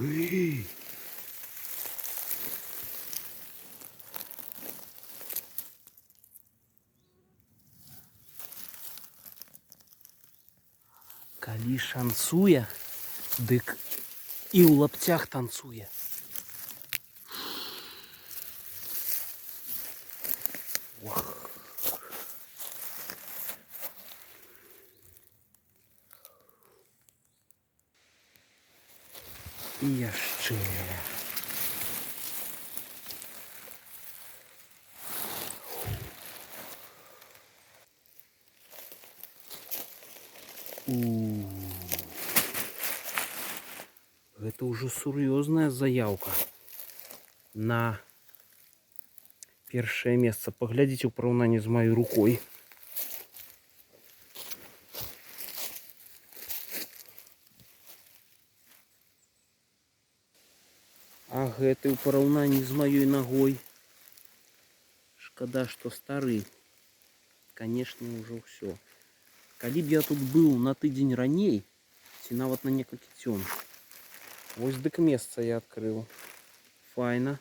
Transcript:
Эй! Калі шанцуе, дык і ў лапцях танцуе. Ох. І яшчэ. Гэта ўжо сур'ёзная заяўка на першае месца. Паглядзіце ў параўнанні з маёй рукой. А гэты ў параўнанні з маёй нагой. Шкада, што стары. Канешне, ўжо ўсё. Калі б я тут быў на тыдзень раней, ці нават на некалькі дзён. Вось дык месца я адкрыў. Файна.